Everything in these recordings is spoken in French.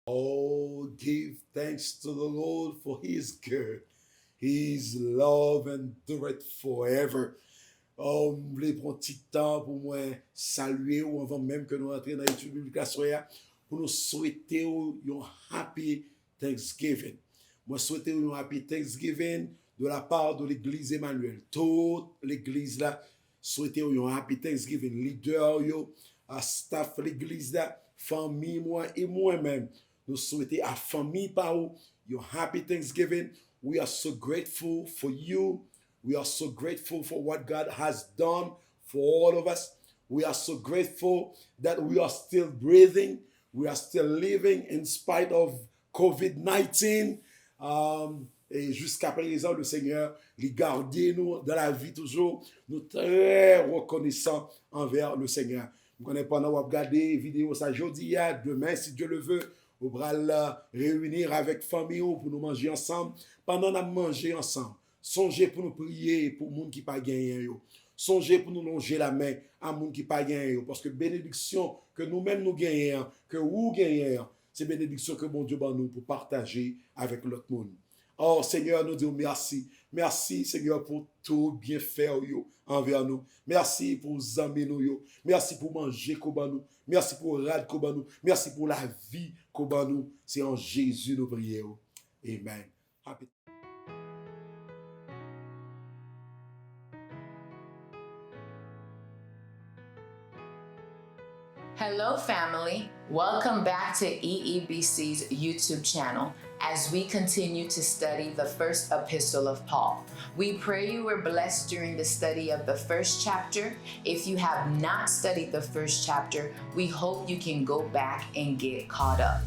Oh, give thanks to the Lord for he is good. His love endureth forever. Oh, je voulais prendre un petit temps pour moi saluer ou avant même que nous entrions dans l'étude biblique la soirée, pour nous souhaiter un happy Thanksgiving. Moi, souhaiter un happy Thanksgiving de la part de l'église Emmanuel. Toute l'église là, souhaiter un happy Thanksgiving. Leader, staff l'église là, famille, moi et moi-même. Nous souhaiter à famille par où, your happy Thanksgiving. We are so grateful for you. We are so grateful for what God has done for all of us. We are so grateful that we are still breathing. We are still living in spite of COVID-19. Et jusqu'à présent, le Seigneur, il garde nous dans la vie toujours. Nous très reconnaissants envers le Seigneur. Nous connaissons pendant qu'on regarder vidéo ça jeudi, demain, si Dieu le veut, on va réunir avec famille pour nous manger ensemble. Pendant qu'on manger ensemble, songez pour nous prier pour les gens qui n'ont pas gagné. Songez pour nous longer la main à les gens qui n'ont pas gagné. Parce que bénédiction que nous-mêmes nous gagnons, que vous gagnez, c'est bénédiction que bon Dieu va nous pour partager avec l'autre monde. Oh Seigneur, nous disons merci. Merci Seigneur pour tout bien faire envers nous. Merci pour amis nous. Merci pour manger koba nous. Merci pour rad koba nous. Merci pour la vie koba nous. C'est en Jésus nous prions. Amen. Happy Hello, family. Welcome back to EEBC's YouTube channel as we continue to study the first epistle of Paul. We pray you were blessed during the study of the first chapter. If you have not studied the first chapter, we hope you can go back and get caught up.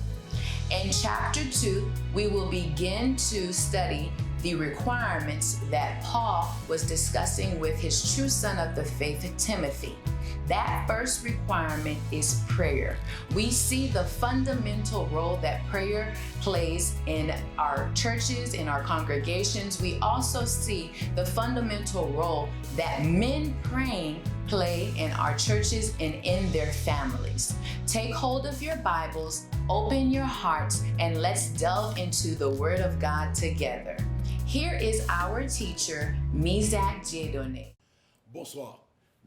In chapter 2, we will begin to study the requirements that Paul was discussing with his true son of the faith, Timothy. That first requirement is prayer. We see the fundamental role that prayer plays in our churches, in our congregations. We also see the fundamental role that men praying play in our churches and in their families. Take hold of your Bibles, open your hearts, and let's delve into the Word of God together. Here is our teacher, Mizak Jedone. Bonsoir.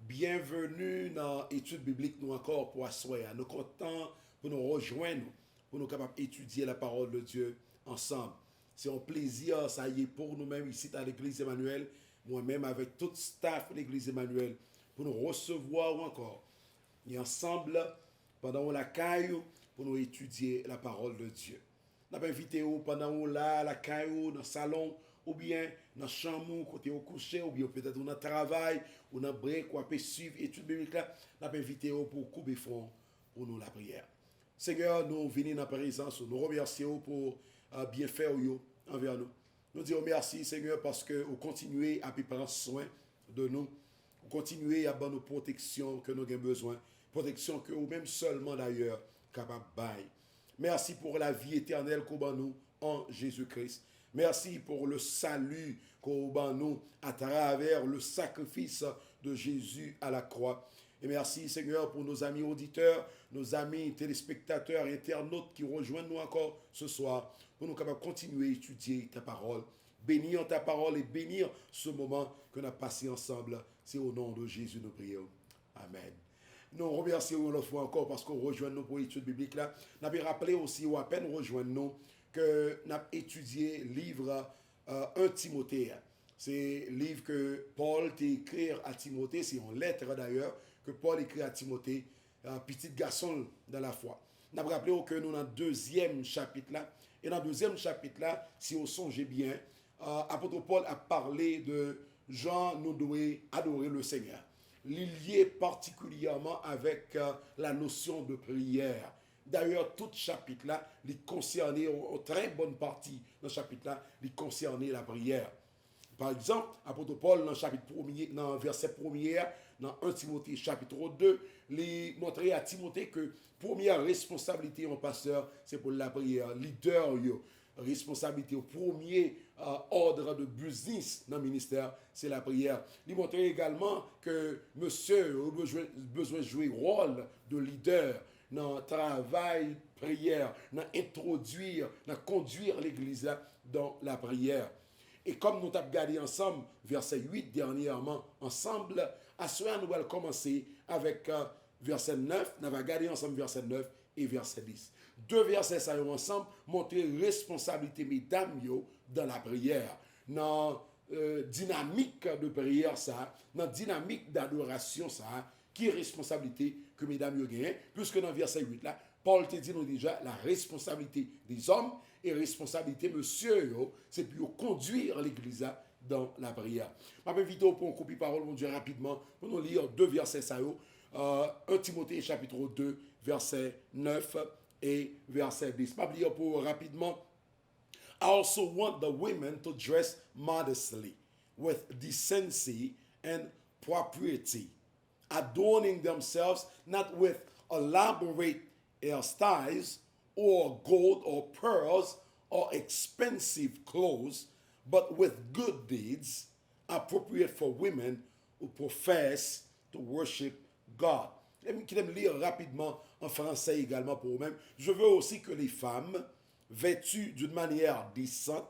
Bienvenue dans l'étude biblique nous encore pour asseoir. Nous contents pour nous rejoindre, pour nous capables d'étudier la parole de Dieu ensemble. C'est un plaisir, ça y est, pour nous-mêmes ici à l'église Emmanuel, moi-même avec tout le staff de l'église Emmanuel, pour nous recevoir encore. Et ensemble, pendant la caille, pour nous étudier la parole de Dieu. Nous avons invité pendant là, la caille, dans le salon, ou bien dans la chambre, côté au coucher, ou bien peut-être dans le travail, ou dans le break, ou à suivre l'étude biblique, nous avons invité pour couper fond pour nous la prière. Seigneur, nous venons dans la présence, nous remercions pour bien faire envers nous. Nous disons merci, Seigneur, parce que vous continuez à prendre soin de nous. Vous continuez à donner nos protections que nous avons besoin. Protection que vous-même seulement d'ailleurs capable de bailler. Merci pour la vie éternelle qu'on nous en Jésus-Christ. Merci pour le salut qu'on nous à travers le sacrifice de Jésus à la croix. Et merci Seigneur pour nos amis auditeurs, nos amis téléspectateurs, internautes qui rejoignent nous encore ce soir pour nous capables de continuer à étudier ta parole. Bénir ta parole et bénir ce moment que nous avons passé ensemble. C'est au nom de Jésus nous prions. Amen. Nous remercions une fois encore parce qu'on rejoint nous pour l'étude biblique là. Nous avons rappelé aussi, ou à peine rejoindre nous, que nous avons étudié le livre 1 Timothée. C'est le livre que Paul t'a écrit à Timothée, c'est une lettre d'ailleurs que Paul écrit à Timothée, petit garçon dans la foi. Nous avons rappelé que nous dans le deuxième chapitre là, et dans le deuxième chapitre là, si vous songez bien, apôtre Paul a parlé de Jean nous devons adorer le Seigneur. Lié particulièrement avec la notion de prière. D'ailleurs, tout chapitre là, il concernait, une très bonne partie dans ce chapitre là, il concernait la prière. Par exemple, apôtre Paul, dans le chapitre 1er, dans le verset 1er, dans 1 Timothée chapitre 2, il montrait à Timothée que première responsabilité en pasteur, c'est pour la prière. Leader, responsabilité au premier ordre de business dans le ministère, c'est la prière. Il montrait également que monsieur a besoin de jouer le rôle de leader dans le travail prière, dans introduire, dans conduire l'Église là dans la prière. Et comme nous avons regardé ensemble, verset 8 dernièrement, ensemble, à ce moment, nous allons commencer avec verset 9, nous allons regarder ensemble verset 9 et verset 10. Deux versets ça ensemble, montrer responsabilité, mesdames, dans la prière. Dans dynamique de prière, ça, dans dynamique d'adoration, ça, qui est responsabilité que mesdames gagnent, puisque dans verset 8 là, Paul te dit nous déjà la responsabilité des hommes et responsabilité monsieur, c'est pour conduire l'église dans la prière. Je vais inviter pour une copie parole, mon Dieu, rapidement, pour nous lire deux versets ça, 1 Timothée chapitre 2, verset 9 et verset 10. Je vais lire pour rapidement. I also want the women to dress modestly, with decency and propriety, adorning themselves not with elaborate hairstyles or gold or pearls or expensive clothes, but with good deeds appropriate for women who profess to worship God. Je vais lire rapidement en français également pour vous-même. Je veux aussi que les femmes, vêtues d'une manière décente,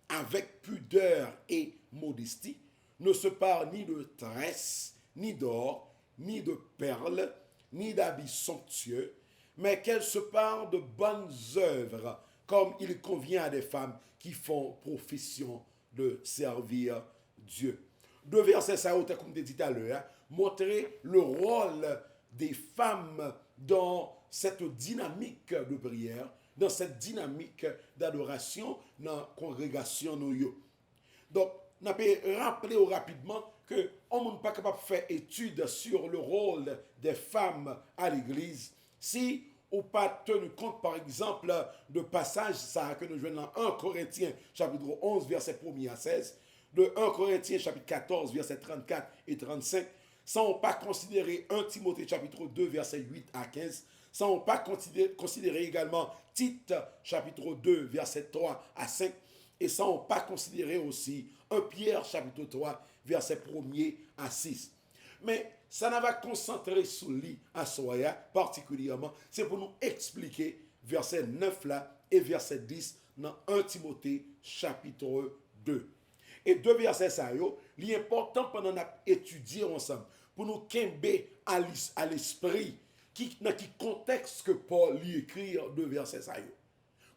avec pudeur et modestie, ne se parent ni de tresses, ni d'or, ni de perles, ni d'habits somptueux, mais qu'elles se parlent de bonnes œuvres, comme il convient à des femmes qui font profession de servir Dieu. Deux versets, ça a comme dit tout à l'heure, montrer le rôle des femmes dans cette dynamique de prière, dans cette dynamique d'adoration dans la congrégation. Donc, on peut rappeler rapidement que on n'est pas capable de faire étude sur le rôle des femmes à l'église si on n'a pas tenu compte, par exemple, de passages ça, que nous jouons dans 1 Corinthiens, chapitre 11, verset 1 à 16, de 1 Corinthiens, chapitre 14, verset 34 et 35, sans pas considérer 1 Timothée, chapitre 2, verset 8 à 15, sans pas considérer également Tite, chapitre 2, verset 3 à 5, et sans pas considérer aussi 1 Pierre, chapitre 3, verset 1 à 6. Mais ça n'a pas concentré sur lui à Soya particulièrement, c'est pour nous expliquer verset 9 là et verset 10 dans 1 Timothée chapitre 2. Et deux versets ça l'important pendant qu'on a étudié ensemble pour nous kembe à l'esprit dans qui contexte que Paul lui écrit deux versets ça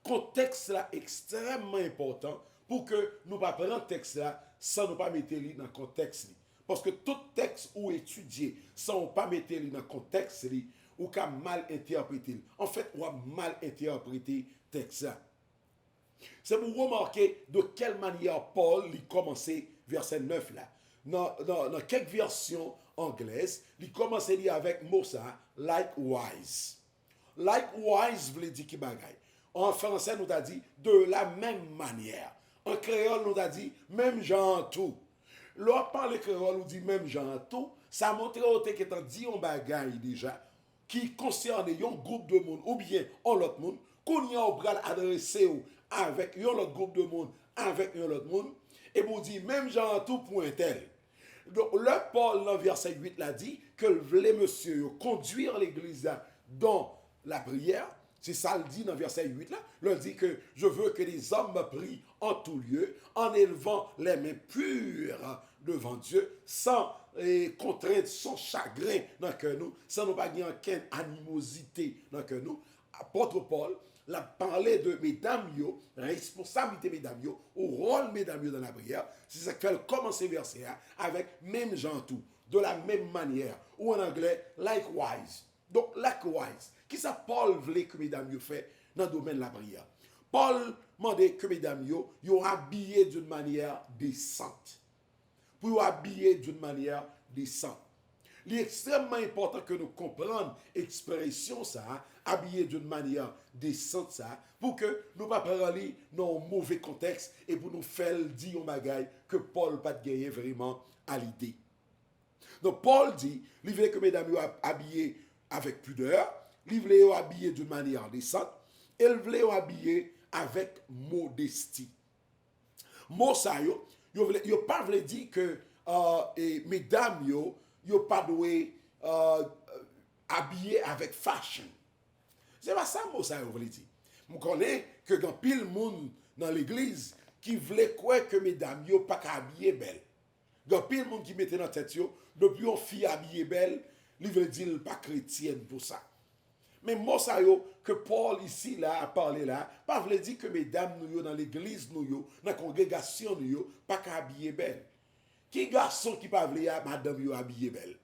contexte là extrêmement important pour que nous pas prendre texte là sans nous pas mettre lui dans contexte. Parce que tout texte ou étudié sans pas mettre dans le contexte, ou qu'a mal interprété. En fait, ou a mal interprété le texte. C'est pour remarquer de quelle manière Paul a commencé verset 9 là. Dans quelques versions anglaises, il commence avec mot ça, likewise. Likewise veut dire qui bagaille. En français, nous a dit de la même manière. En créole, nous a dit même genre tout. L'on parle créole, nous dit même genre tout, ça montre que tu as dit un bagage déjà qui concerne un groupe de monde ou bien un autre monde, qu'on y a bral adressé avec un autre groupe de monde, avec un autre monde, et vous dit même genre tout point tel. Donc, le Paul, dans verset 8, l'a dit que les messieurs conduire l'église dans la prière. C'est ça le dit dans verset 8 là. Il dit que je veux que les hommes prient en tout lieu, en élevant les mains pures devant Dieu, sans contrainte, sans chagrin dans le cœur nous, sans nous pas gagner aucune animosité dans le cœur nous. Apôtre Paul l'a parlé de mesdames, responsabilité mesdames, au rôle mesdames dans la prière. C'est ça que fait commencer verset avec même gens tout, de la même manière, ou en anglais, likewise. Donc, likewise. Qui ça Paul voulait que mesdames fait dans le domaine de la prière? Paul demandait que mesdames yo habillées d'une manière décente. Pour habiller d'une manière décente. Il est extrêmement important que nous comprenions l'expression ça, habillé d'une manière décente ça, pour que nous ne pas parler dans un mauvais contexte et pour nous faire dire un bagaille que Paul n'a pas gagné vraiment à l'idée. Donc Paul dit, il voulait que mesdames soient habillées avec pudeur, il voulait habiller d'une manière décente, et il voulait habiller avec modestie. Mot ça yo pas voulu dire que mesdames yo pas doué habiller avec fashion. C'est pas ça moi ça veut dire. Je connais que grand pile monde dans l'église qui voulait quoi que mesdames yo pas habillé belle. Grand pile monde qui mettait dans tête yo depuis une fille habillée belle, il veut dire pas chrétienne pour ça. Mais moi ça yo que Paul ici là a parlé là, pas veut dire que mesdames nous yo dans l'église nous yo, dans la congrégation nous yo pas habillé belle. Qui garçon qui pas veut madame yo habillée belle?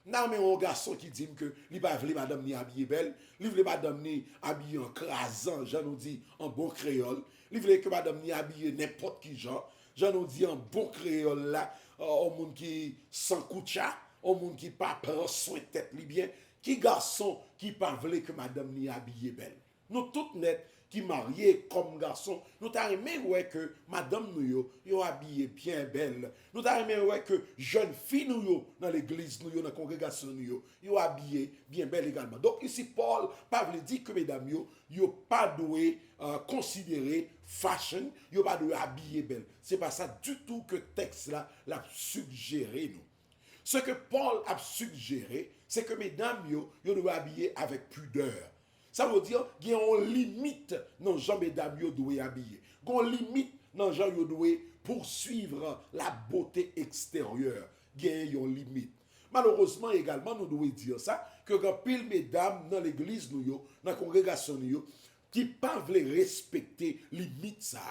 Non, mais un garçon qui dit que il pas veut madame ni habillée belle, il veut madame ni habillée en crasant, j'en nous dit en bon créole, il veut que madame ni habillée n'importe qui genre, j'en nous dit en bon créole là, au monde qui sans coucha, au monde qui pas prend soin de tête li bien, qui garçon qui pas veut que madame ni habillée belle. Nous toutes net qui mariés comme garçon, nous t'avons aimé ouais que madame nous yo habillé bien belle. Nous t'avons aimé ouais que jeune fille nous yo dans l'église nous yo dans la congrégation nous yo habillé bien belle également. Donc ici Paul pas veut dire que mesdames yo pas doué considérer fashion, yo pas doué habiller belle. C'est pas ça du tout que texte là l'a suggéré nous. Ce que Paul a suggéré, c'est que mesdames yo doivent habiller avec pudeur. Ça veut dire qu'il y a une limite dans gens mesdames yo doivent habiller. Il y a une limite dans gens yo doivent poursuivre la beauté extérieure. Il y a une limite. Malheureusement également nous devons dire ça que quand pile mesdames dans l'église nous yo, dans la congrégation nous yo, qui pas veulent respecter limite ça.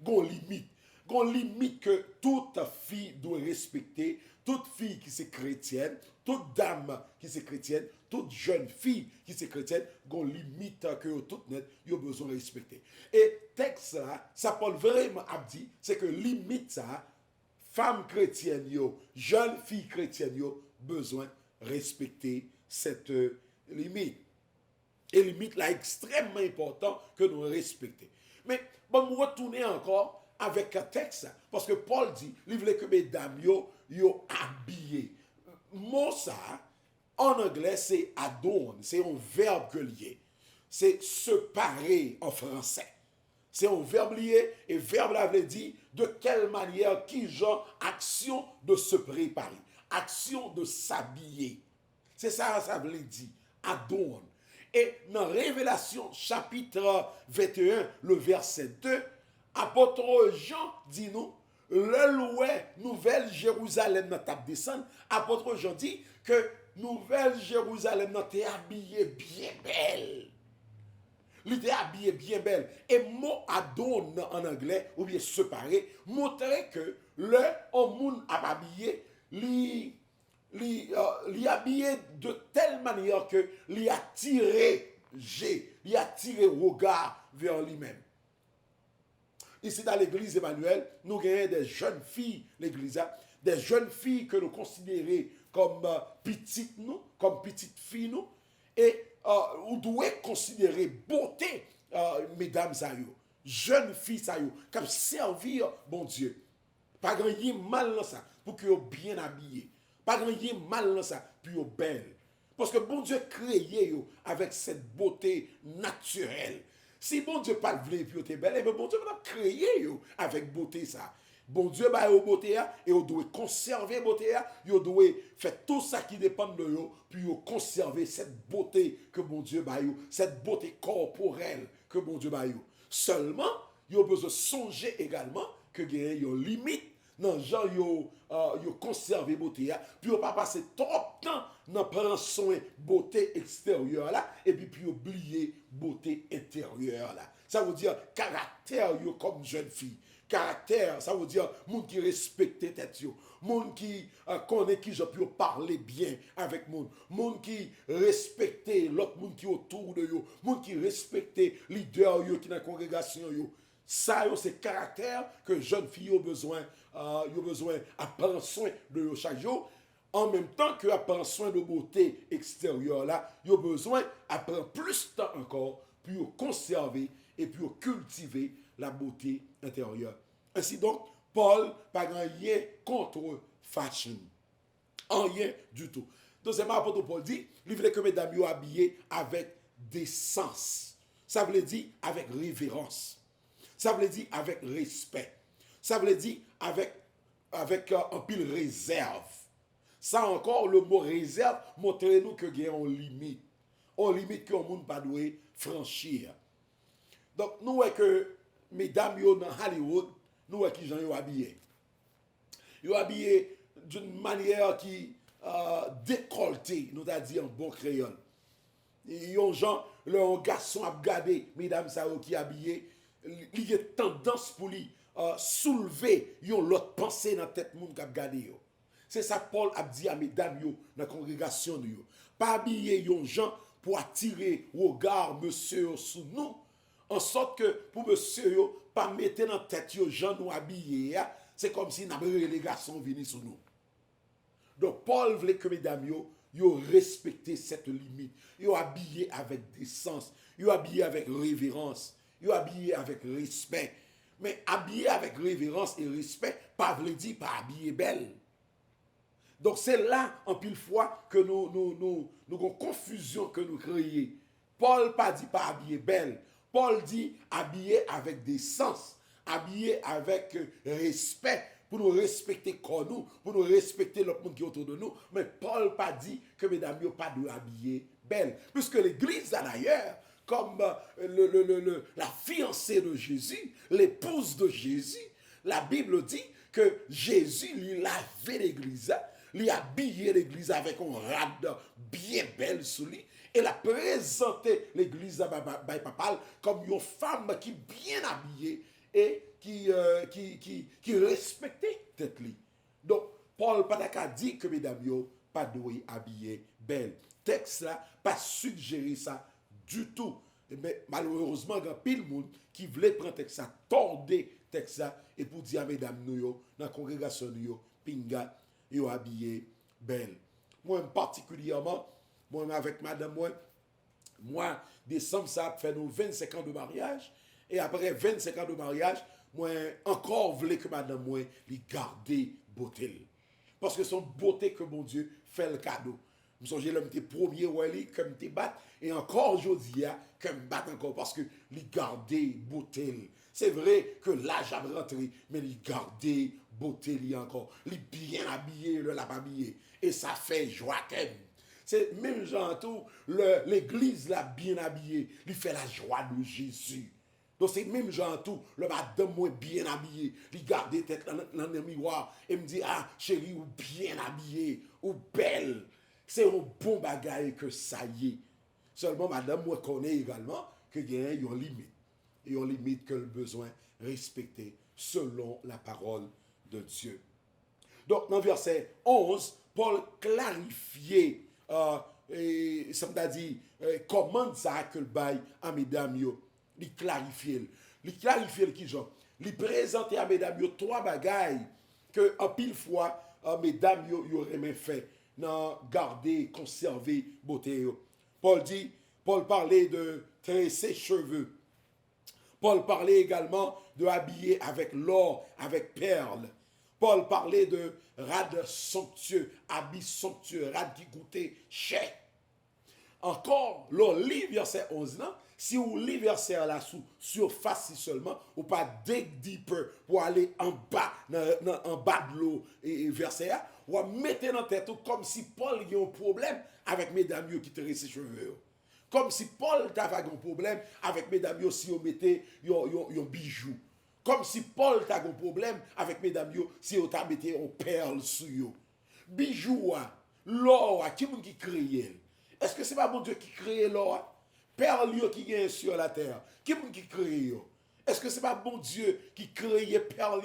Gon limite. Gon limite que toute fille doit respecter, toute fille qui c'est chrétienne, toute dame qui c'est chrétienne, toute jeune fille qui c'est chrétienne, gon limite que tout net yo besoin de respecter. Et texte là, ça parle vraiment a dit, c'est que limite ça femme chrétienne yo, jeune fille chrétienne yo besoin respecter cette limite. Et limite là extrêmement important que nous respecter. Mais bon, nous retourner encore avec un texte, parce que Paul dit, il voulait que mesdames yo habillées. Mot ça, en anglais, c'est adorn, c'est un verbe que lié. C'est se parer en français. C'est un verbe lié, et verbe là veut dire de quelle manière, qui genre, action de se préparer, action de s'habiller. C'est ça, ça veut dire, adorn. Et dans Révélation chapitre 21, le verset 2, apôtre Jean dit nous, le loué Nouvelle Jérusalem dans table descendre, apôtre Jean dit que Nouvelle Jérusalem n'a été habillée bien belle. Il était habillé bien belle. Et mot adorn en anglais, ou bien séparé, montrait que le monde a habillé, li habillé de telle manière que li attiré regard vers lui-même. Ici dans l'église Emmanuel, nous avons des jeunes filles, l'église, des jeunes filles que nous considérons comme petites nous, comme petites filles nous, et nous devons considérer beauté, mesdames ayo, jeunes filles ayo, comme servir bon Dieu. Pas grand mal dans ça, pour que soient bien habillés. Pas grand mal dans ça, pour qu'ils soient belles. Parce que bon Dieu créé avec cette beauté naturelle. Si bon Dieu pas le puis t'es belle, mais bon Dieu va créer avec beauté ça. Bon Dieu va au beauté et on doit conserver beauté, on doit faire tout ça qui dépend de vous puis conserver cette beauté que bon Dieu va cette beauté corporelle que bon Dieu va Seulement, vous avez besoin de songer également que il y a une limite dans gens yo conserver beauté puis on pas passer trop de temps dans prendre soin beauté extérieure là et puis oublier beauté intérieure là. Ça veut dire caractère yo comme jeune fille. Caractère, ça veut dire monde qui respecte tête yo, monde qui connaît qui je peux parler bien avec monde qui respecte l'autre monde qui autour de yo, monde qui respecte leader yo qui dans congrégation yo. Ça c'est caractère que jeune fille a besoin à prendre soin de eux chaque jour. En même temps que à prendre soin de beauté extérieure là, ils ont besoin à prendre plus de temps encore pour conserver et pour cultiver la beauté intérieure. Ainsi donc, Paul pas rien contre fashion. Rien du tout. Deuxièmement, apôtre Paul dit, il voulait que mesdames soient habillées avec décence. Ça veut dire avec révérence. Ça veut dire avec respect. Ça veut dire avec un pile réserve. Ça encore, le mot réserve montre nous que il y a une limite. On limite que le monde pas doit franchir. Donc, nous voyons que mesdames yo dans Hollywood, nous voyons qui gens yo habillés. Yo habillés d'une manière qui décolletée, nous t'a dit en bon créole. Yon gens, leur garçon a regardé, mesdames ça qui habillé, il y a tendance pour lui soulever yon l'autre pensée dans tête moun qui a regardé yo. C'est ça Paul a dit à mesdames yo dans la congrégation yo. Pas habiller yon gens pour attirer regard monsieur sous nous, en sorte que pour monsieur yo pas mettre dans tête yo gens nous habillés, c'est comme si n'avait les garçons venus sous nous. Donc Paul voulait que mesdames yo respecté cette limite. Yo habillé avec décence, yo habillé avec révérence, yo habillé avec respect. Mais habillé avec révérence et respect, pas veut dire pas habillé belle. Donc c'est là, en pile fois, que nous avons confusion que nous créons. Paul pas dit pas habillé belle. Paul dit habillé avec décence, habillé avec respect, pour nous respecter comme nous, pour nous respecter l'autre monde qui est autour de nous. Mais Paul pas dit que mesdames n'ont pas de habiller belle. Puisque l'église d'ailleurs, comme la fiancée de Jésus, l'épouse de Jésus, la Bible dit que Jésus lui lavait l'église, lui habillait l'église avec un rade bien belle sous lui, et l'a présenté l'église à papal comme une femme qui est bien habillée et qui respectait tête li. Donc, Paul pas dit que mesdames yo pas doué habiller belle. Texte là pas suggérer ça du tout. Mais malheureusement, il y a pile monde qui voulait prendre texte ça, tordre texte ça et pour dire à mesdames nous yo dans la congrégation nous yo pinga yo habillé belle. Moi particulièrement, moi avec madame moi décembre ça fait nous 25 ans de mariage et après 25 ans de mariage moi encore voulais que madame moi lui garder beauté parce que son beauté que mon Dieu fait le cadeau. Je me souviens l'homme était premier ouais comme te bat et encore aujourd'hui comme bat encore parce que lui garder beauté. C'est vrai que l'âge a rentré mais lui garder beauté lui encore, lui bien habillé, le l'a habillé et ça fait joie qu'elle. C'est même genre tout l'église l'a bien habillé, lui fait la joie de Jésus. Donc c'est même genre tout, le madame moi bien habillé, il garde tête dans le miroir et me dit ah chérie ou bien habillé ou belle. C'est un bon bagage que ça y est. Seulement madame moi connaît également que il y a une limite. Et une limite que le besoin respecter selon la parole de Dieu. Donc dans verset 11, Paul clarifiait ça m'a dit comment ça que le bail à mesdames yo. Il clarifie qui genre il présenter à mesdames yo trois bagailles que en pile fois mesdames yo auraient fait dans garder conserver beauté yo. Paul parlait de tresser cheveux. Paul parlait également de habiller avec l'or, avec perles. Paul parlait de rade somptueux, habits somptueux, rade qui coûtait cher. Encore, le livre verset 11 là, si vous lisez verset là sous surface seulement, ou pas dig deeper pour aller en bas de l'eau et verset là, ou mettez dans tête comme si Paul a un problème avec mesdames qui tressent ses cheveux. Comme si Paul avait un problème avec mesdames si vous mettez un bijou. Comme si Paul avait un problème avec mesdames si vous mettez un perle sur eux. Bijou, l'or, qui qui crée? Est-ce que ce n'est pas mon Dieu qui crée l'or? Perle qui est sur la terre. Qui crée? Est-ce que ce n'est pas mon Dieu qui crée perle?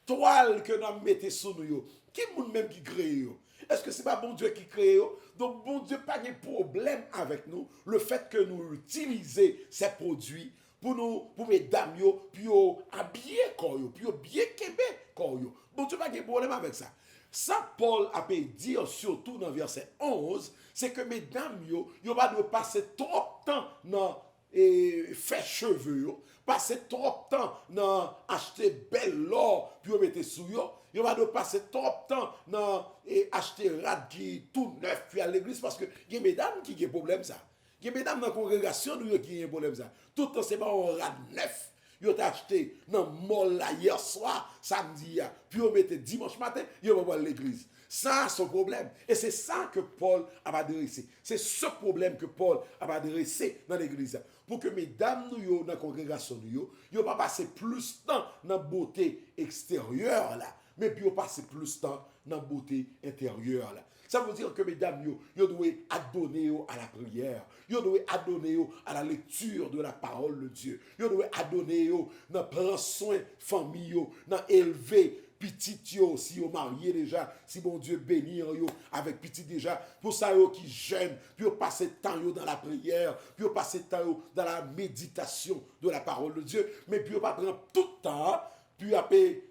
Toile que nous mettons sur nous. Qui est même qui crée? Est-ce que ce n'est pas bon Dieu qui crée? Donc, bon Dieu, pas de problème avec nous. Le fait que nous utilisions ces produits pour mesdames, puis habiller corps, puis bien québé corps. Bon Dieu, pas de problème avec ça. Ça, Paul a pu dire surtout dans verset 11, c'est que mesdames, yo pas de passer trop de temps dans faire cheveux, passer trop de temps dans acheter belle l'or, puis mettre sous yo. Il va de passer trop de temps dans acheter rad qui tout neuf puis à l'église parce que il y a mesdames qui ont problème ça. Il y a mesdames dans la congrégation qui ont problème ça. Tout le temps c'est pas un rad neuf. Ils ont acheté dans mall là hier soir, samedi, puis ils mettent dimanche matin, ils vont voir l'église. Ça, son problème. Et c'est ça que Paul a adressé. C'est ce problème que Paul a adressé dans l'église. Pour que mesdames, nous, dans la congrégation, nous, ne pas passer plus de temps dans la beauté extérieure, là, mais puis passer plus de temps dans la beauté intérieure, là. Ça veut dire que mesdames, vous devez adonner à la prière. Vous devez adonner à la lecture de la parole de Dieu. Vous devez adonner à prendre soin de la famille, à élever petit yo, si vous mariez déjà, si bon Dieu bénit yo avec petit déjà, pour ça yo qui jeûne, puis vous passez temps yo dans la prière, puis vous passez temps yo dans la méditation de la parole de Dieu, mais puis vous pas prendre tout le temps, puis après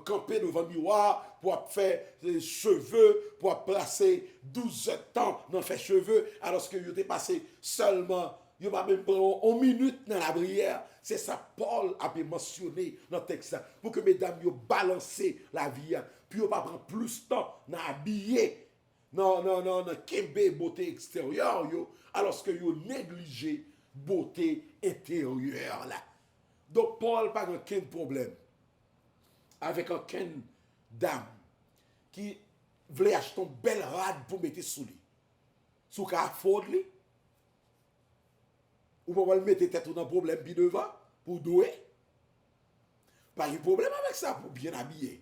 camper devant le miroir pour faire les cheveux, pour passer 12 temps dans faire cheveux, alors que vous avez passé seulement, vous pas même prendre 1 minute dans la prière. C'est ça Paul a mentionné dans le texte, pour que mesdames vous balancez la vie, puis vous pas prendre plus de temps dans habiller, non, kembe beauté extérieure, alors que vous négligez beauté intérieure là. Donc Paul n'a pas aucun problème avec aucune dame qui voulait acheter une belle rade pour mettre sous lui. Sous qu'à afford lui. Ou pas le mettre tête dans un problème puis devant pour douer. Pas de problème avec ça pour bien habiller.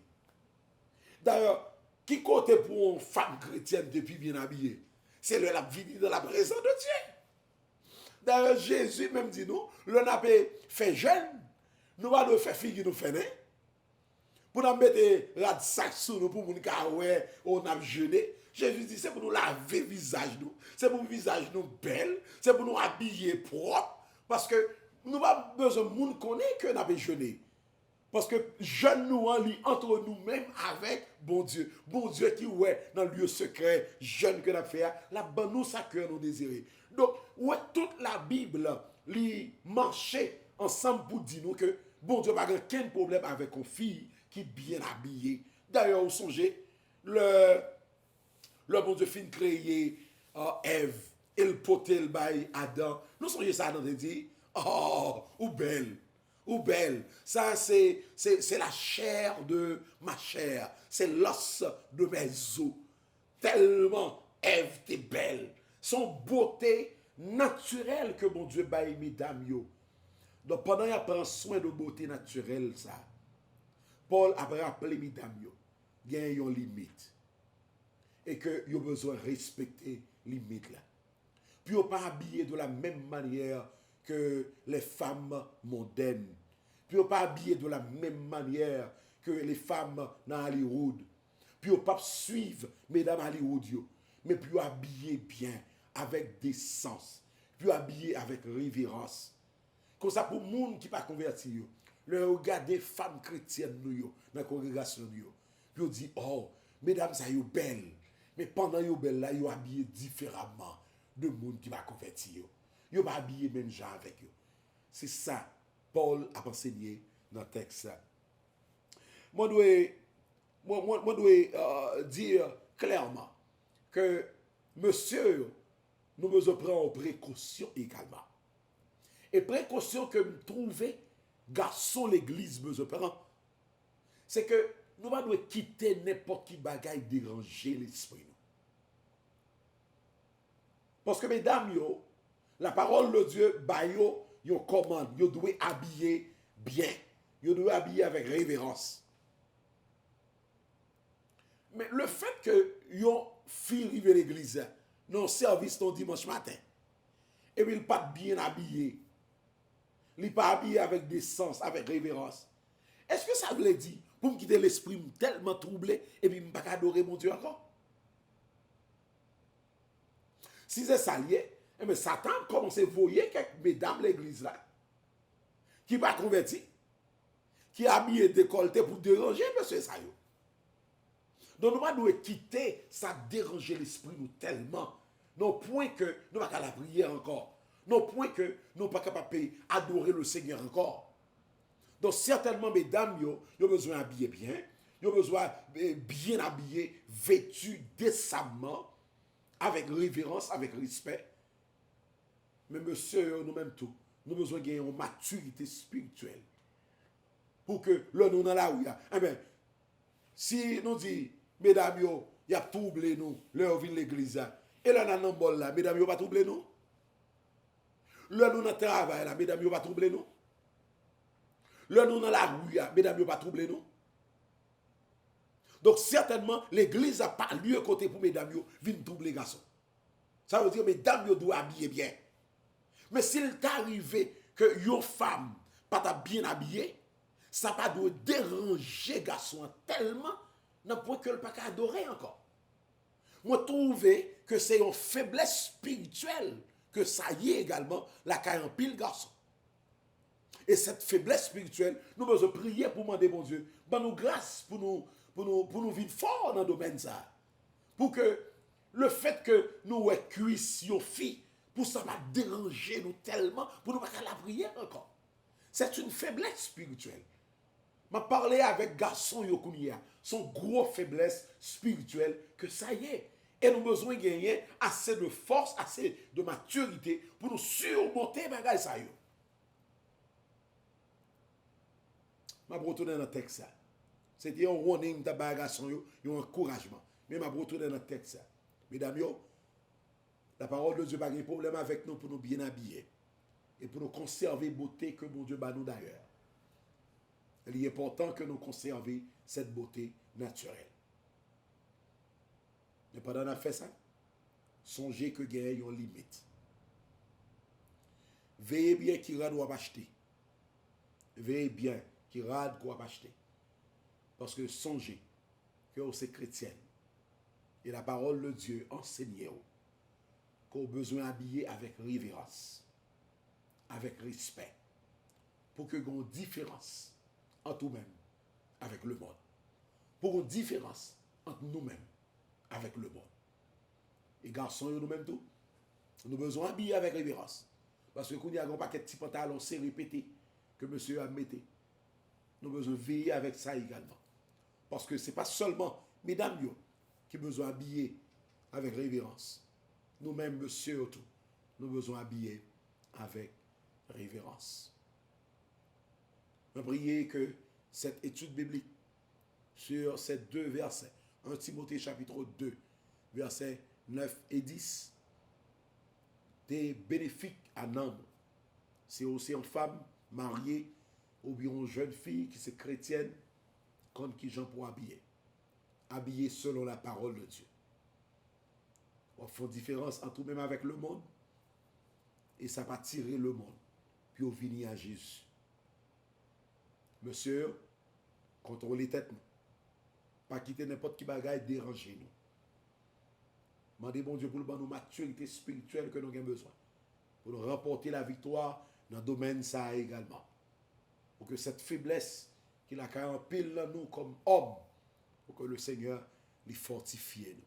D'ailleurs, qui côté pour une femme chrétienne depuis bien habillée? C'est le la vie dans la présence de Dieu. D'ailleurs, Jésus même dit nous, le n'a fait jeune, nous va le faire fille nous fait. Pour nous mettre la sac sur nous, pour nous dire on a jeûné. Jésus dit c'est pour nous laver le visage nous. C'est pour le visage nous belle. C'est pour nous habiller propre. Parce que nous n'avons pas besoin de monde connaître que nous avons jeûné. Parce que jeûne nous en lit entre nous-mêmes avec bon Dieu. Bon Dieu qui ouais dans le lieu secret, jeûne que nous avons fait, là-bas nous ça que nous désirons. Donc, ouais, toute la Bible, li marchait ensemble pour dire nous que bon Dieu n'a aucun problème avec une fille qui est bien habillée. D'ailleurs, vous songez, le bon Dieu fin créer Ève, et le poté le bail Adam. Nous songez ça dans dire, oh, ou belle. Ou belle. Ça, c'est la chair de ma chair. C'est l'os de mes os. Tellement Ève t'es belle. Son beauté naturelle que mon Dieu baille mesdames yo. Donc pendant qu'il prend soin de beauté naturelle ça, Paul a rappelé mesdames yo, il y a une limite. Et que yo besoin de respecter limite là. Puis yo pas habillé de la même manière que les femmes mondaines. Puis yo pas habillé de la même manière que les femmes dans Hollywood. Puis yo pas suivre mesdames Hollywood yo, mais puis yo habillé bien avec décence, puis habillé avec révérence. Comme ça pour monde qui pas converti yo, le regarder femmes chrétiennes nous yo dans la congrégation yo. Puis on dit oh, mesdames ça yo belle, mais pendant yo belle là yo habillé différemment de monde qui pas converti yo. Yo pas habillé même genre avec yo. C'est ça Paul a enseigné dans le texte. Moi dois dire clairement que monsieur nous besoin prendre précaution également. Et précaution que nous trouvons garçon l'église besoin prendre, c'est que nous ne devons pas quitter n'importe qui bagaille déranger l'esprit. Parce que mesdames, la parole de Dieu, yo commande, yo doit habiller bien, yo doit habiller avec révérence. Mais le fait que yo fille rive l'église, non service ton dimanche matin, et puis il pas bien habillé, il pas habillé avec décence, avec révérence. Est-ce que ça veut dire pour me quitter l'esprit tellement troublé et puis me pas adorer mon Dieu encore? Si c'est ça lié, mais Satan commence à voyer quelques mesdames l'église là qui pas converti, qui habillé décolleté pour déranger monsieur ça yo. Donc nous devons quitter ça déranger l'esprit nous tellement, non point que nous pas qu'à la prière encore, non point que nous pas capable adorer le Seigneur encore. Donc certainement mesdames yo besoin habiller bien, yo besoin bien habillé, vêtu décemment, avec révérence, avec respect. Mais monsieur, nous-mêmes tout, nous avons besoin d'une maturité spirituelle. Pour que le nous dans la rue, eh bien, si nous disons, mesdames, il y a troublé nous, leur vient l'église. Et là, dans le bol là, mesdames, il pas troublé nous. Là, nous dans le travail là, mesdames, il pas troublé nous. Là, nous dans la rue, mesdames, il pas troublé nous. Donc, certainement, l'église n'a pas lieu côté pour mesdames, viennent troubler les garçons. Ça veut dire, mesdames, doivent habiller bien. Mais s'il t'arrive que une femme pas bien habillée, ça pas doit déranger garçon tellement, n'a point que le pas adorer encore. Moi, trouve que c'est une faiblesse spirituelle que ça y est également la caille en pile garçon. Et cette faiblesse spirituelle, nous devons prier pour demander bon Dieu, ben nous grâce pour nous vivre fort dans le domaine ça. Pour que le fait que nous cuissions filles, pour ça va déranger nous tellement, pour nous pas la prière encore. C'est une faiblesse spirituelle. M'a parlé avec garçon Yokunia, son gros faiblesse spirituelle que ça y est. Et nous avons besoin de gagner assez de force, assez de maturité pour nous surmonter bagay ça yo. Je vais retourner dans le texte. C'était un warning de garçon yo, un encouragement. Mais je vais retourner dans le texte. Mesdames, la parole de Dieu n'a pas de problème avec nous pour nous bien habiller et pour nous conserver beauté que mon Dieu bat nous d'ailleurs. Il est important que nous conservions cette beauté naturelle. Mais pendant qu'on a fait ça, songez que il y a une limite. Veillez bien qui rade ou acheter. Veillez bien qui rade ou acheter. Parce que songez que vous êtes chrétienne. Et la parole de Dieu enseigne qu'on a besoin d'habiller avec révérence, avec respect, pour que vous ayez une différence entre nous-mêmes avec le monde. Pour une différence entre nous-mêmes avec le monde. Et garçons, nous-mêmes tout, nous avons besoin d'habiller avec révérence. Parce que quand il y a un paquet de petits pantalons, c'est répété que monsieur a mis. Nous avons besoin de veiller avec ça également. Parce que ce n'est pas seulement mesdames qui ont besoin d'habiller avec révérence. Nous-mêmes, monsieur, tout, nous avons besoin d'habiller avec révérence. Je prie que cette étude biblique sur ces deux versets, 1 Timothée chapitre 2, versets 9 et 10, est bénéfique à l'homme. C'est aussi une femme mariée ou bien une jeune fille qui est chrétienne, comme qui j'en pour habiller. Habiller selon la parole de Dieu. On fait une différence entre nous-mêmes avec le monde et ça va tirer le monde. Puis on finit à Jésus. Monsieur, contrôlez tête nous. Pas quitter n'importe qui bagaille déranger nous. Demandez bon Dieu pour nous maturité spirituelle que nous avons besoin. Pour nous remporter la victoire dans le domaine ça également. Pour que cette faiblesse qu'il a en pile dans nous comme hommes, pour que le Seigneur les fortifie nous.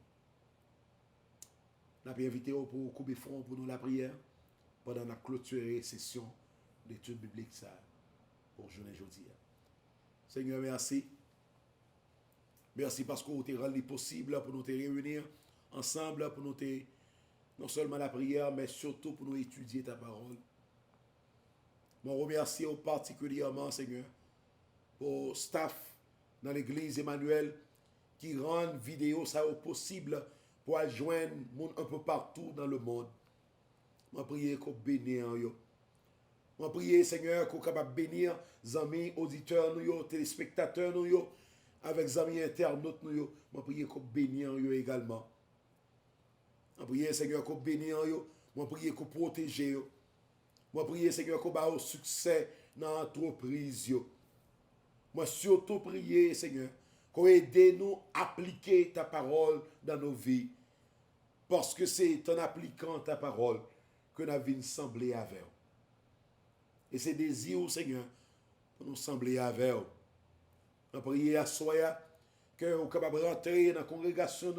Nous avons invité pour couper front pour nous la prière pendant la clôturée session d'études bibliques ça pour journée aujourd'hui. Seigneur, merci. Merci parce que vous avez rendu possible pour nous réunir ensemble, pour nous non seulement la prière, mais surtout pour nous étudier ta parole. Je remercie particulièrement, Seigneur, pour staff dans l'église Emmanuel qui rend vidéo ça possible pour joindre un peu partout dans le monde. Je prie qu'on bénisse. Je prie, Seigneur, qu'on soit capable de bénir les amis, auditeurs, téléspectateurs, avec les amis internautes. Je prie qu'on bénisse également. Je prie, Seigneur, qu'on bénisse. Je prie qu'on protège. Je prie, Seigneur, qu'on ait succès dans l'entreprise. Je surtout prie, Seigneur, qu'on aide nous à appliquer ta parole dans nos vies. Parce que c'est en appliquant ta parole que nous vie sembler avec vous. Et c'est désir, Seigneur, pour nous sembler avec vous. Je prie à soi que nous sommes capables de rentrer dans la congrégation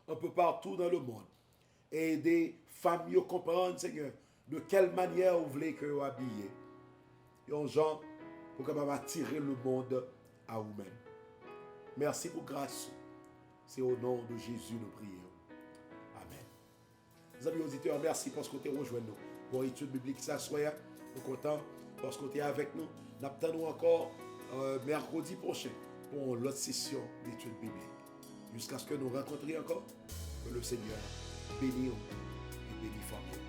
un peu partout dans le monde. Et aider les femmes à comprendre, Seigneur, de quelle manière vous voulez que vous habillez. Et en gens, pour capable attirer le monde à vous-même. Merci pour grâce. C'est au nom de Jésus nous prions. Amen. Les amis auditeurs, merci parce que vous avez rejoint nous pour l'étude biblique. Ça soit, nous sommes contents parce que vous êtes avec nous. Nous attendons encore mercredi prochain pour l'autre session d'étude biblique. jusqu'à ce que nous rencontrions encore. Que le Seigneur bénisse et bénisse famille.